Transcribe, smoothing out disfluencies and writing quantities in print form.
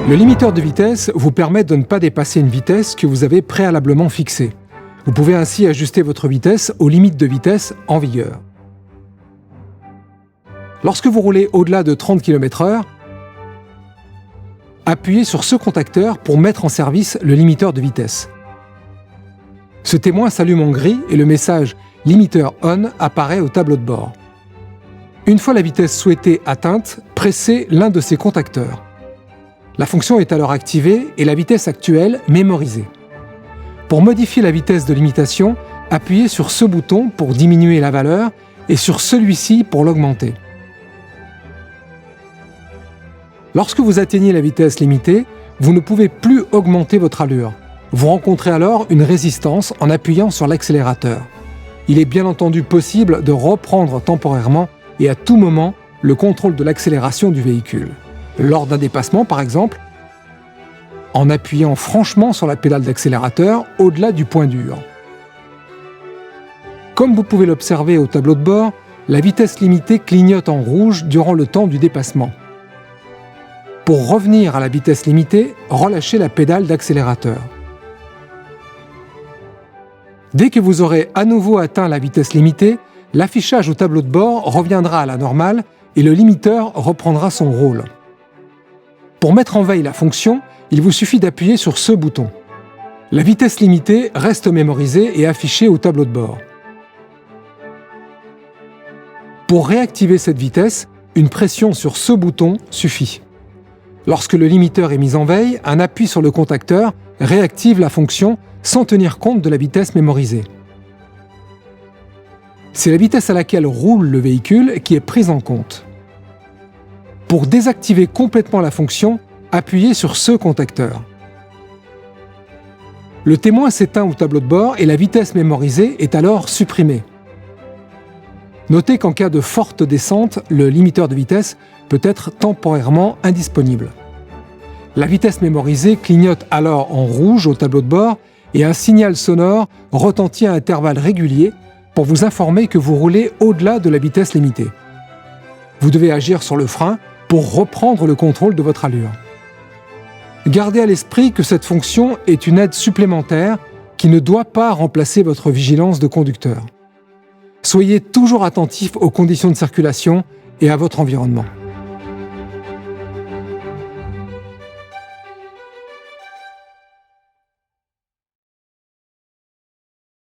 Le limiteur de vitesse vous permet de ne pas dépasser une vitesse que vous avez préalablement fixée. Vous pouvez ainsi ajuster votre vitesse aux limites de vitesse en vigueur. Lorsque vous roulez au-delà de 30 km/h, appuyez sur ce contacteur pour mettre en service le limiteur de vitesse. Ce témoin s'allume en gris et le message « Limiteur on » apparaît au tableau de bord. Une fois la vitesse souhaitée atteinte, pressez l'un de ces contacteurs. La fonction est alors activée et la vitesse actuelle mémorisée. Pour modifier la vitesse de limitation, appuyez sur ce bouton pour diminuer la valeur et sur celui-ci pour l'augmenter. Lorsque vous atteignez la vitesse limitée, vous ne pouvez plus augmenter votre allure. Vous rencontrez alors une résistance en appuyant sur l'accélérateur. Il est bien entendu possible de reprendre temporairement et à tout moment le contrôle de l'accélération du véhicule. Lors d'un dépassement par exemple, en appuyant franchement sur la pédale d'accélérateur au-delà du point dur. Comme vous pouvez l'observer au tableau de bord, la vitesse limitée clignote en rouge durant le temps du dépassement. Pour revenir à la vitesse limitée, relâchez la pédale d'accélérateur. Dès que vous aurez à nouveau atteint la vitesse limitée, l'affichage au tableau de bord reviendra à la normale et le limiteur reprendra son rôle. Pour mettre en veille la fonction, il vous suffit d'appuyer sur ce bouton. La vitesse limitée reste mémorisée et affichée au tableau de bord. Pour réactiver cette vitesse, une pression sur ce bouton suffit. Lorsque le limiteur est mis en veille, un appui sur le contacteur réactive la fonction sans tenir compte de la vitesse mémorisée. C'est la vitesse à laquelle roule le véhicule qui est prise en compte. Pour désactiver complètement la fonction, appuyez sur ce contacteur. Le témoin s'éteint au tableau de bord et la vitesse mémorisée est alors supprimée. Notez qu'en cas de forte descente, le limiteur de vitesse peut être temporairement indisponible. La vitesse mémorisée clignote alors en rouge au tableau de bord et un signal sonore retentit à intervalles réguliers pour vous informer que vous roulez au-delà de la vitesse limitée. Vous devez agir sur le frein pour reprendre le contrôle de votre allure. Gardez à l'esprit que cette fonction est une aide supplémentaire qui ne doit pas remplacer votre vigilance de conducteur. Soyez toujours attentif aux conditions de circulation et à votre environnement.